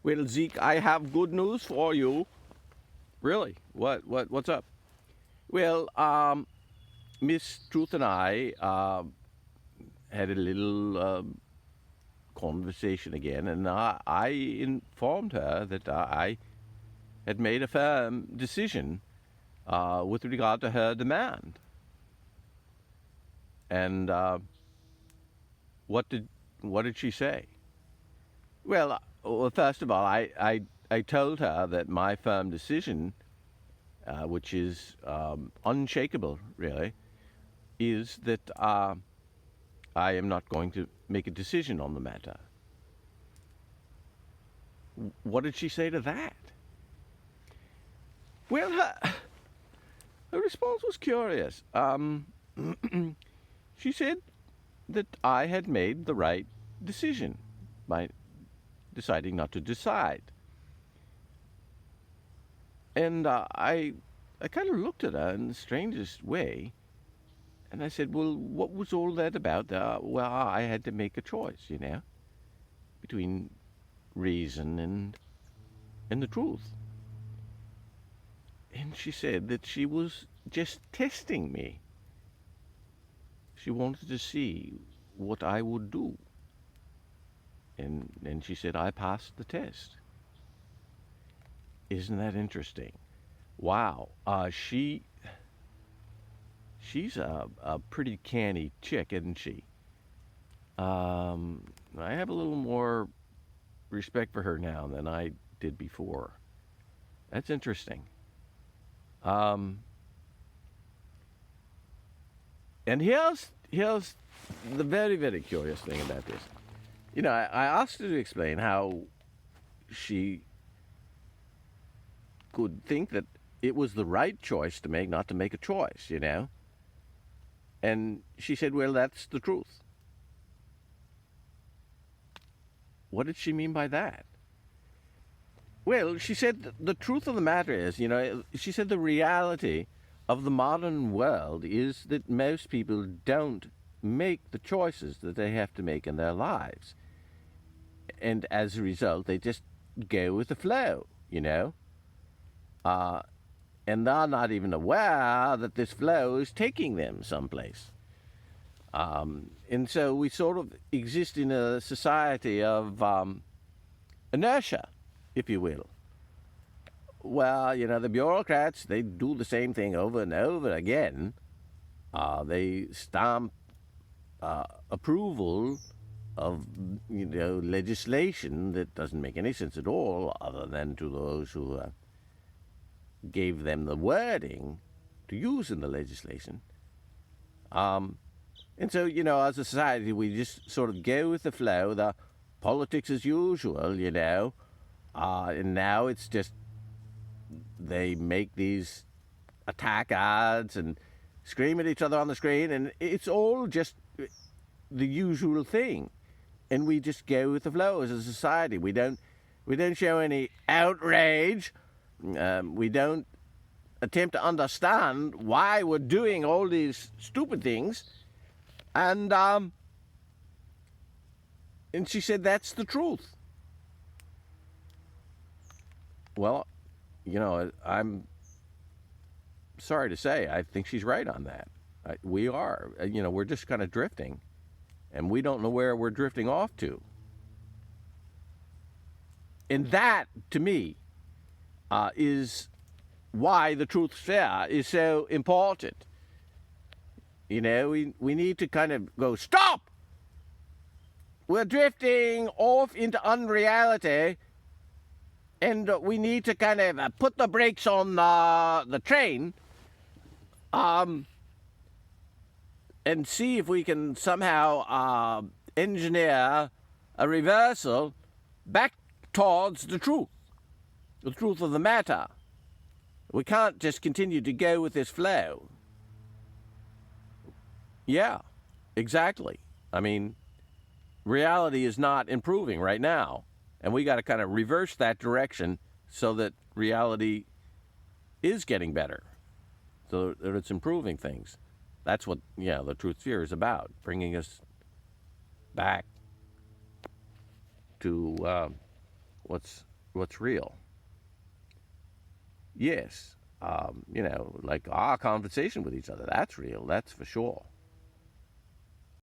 Well, Zeke, I have good news for you. Really? What's up? Well, Miss Truth and I had a little conversation again, and I informed her that I had made a firm decision with regard to her demand. And what did she say? Well, first of all, I told her that my firm decision, which is unshakable, really, is that I am not going to make a decision on the matter. What did she say to that? Well, her response was curious. She said that I had made the right decision by deciding not to decide. And I kind of looked at her in the strangest way, and I said, well, what was all that about? Well, I had to make a choice, between reason and the truth. And she said that she was just testing me. She wanted to see what I would do. And then she said, I passed the test. Isn't that interesting? Wow. She's a pretty canny chick, isn't she? I have a little more respect for her now than I did before. That's interesting. And here's the very, very curious thing about this. I asked her to explain how she could think that it was the right choice to make, not to make a choice, And she said, well, that's the truth. What did she mean by that? Well, she said the truth of the matter is, she said the reality of the modern world is that most people don't make the choices that they have to make in their lives. And as a result, they just go with the flow, and they're not even aware that this flow is taking them someplace. And so we sort of exist in a society of inertia, if you will. Well, the bureaucrats, they do the same thing over and over again. They stamp approval of, legislation that doesn't make any sense at all, other than to those who gave them the wording to use in the legislation. And so, as a society, we just sort of go with the flow, the politics as usual, and now it's just they make these attack ads and scream at each other on the screen, and it's all just the usual thing. And we just go with the flow as a society. We don't show any outrage. We don't attempt to understand why we're doing all these stupid things. And she said, that's the truth. Well, I'm sorry to say, I think she's right on that. We are. We're just kind of drifting, and we don't know where we're drifting off to. And that, to me, is why the truth fair is so important. We need to kind of go, stop! We're drifting off into unreality, and we need to kind of put the brakes on the train, and see if we can somehow engineer a reversal back towards the truth of the matter. We can't just continue to go with this flow. Yeah, exactly. I mean, reality is not improving right now, and we got to kind of reverse that direction so that reality is getting better, so that it's improving things. That's what, the truth sphere is about, bringing us back to what's what's real. Yes, like our conversation with each other, that's real, that's for sure.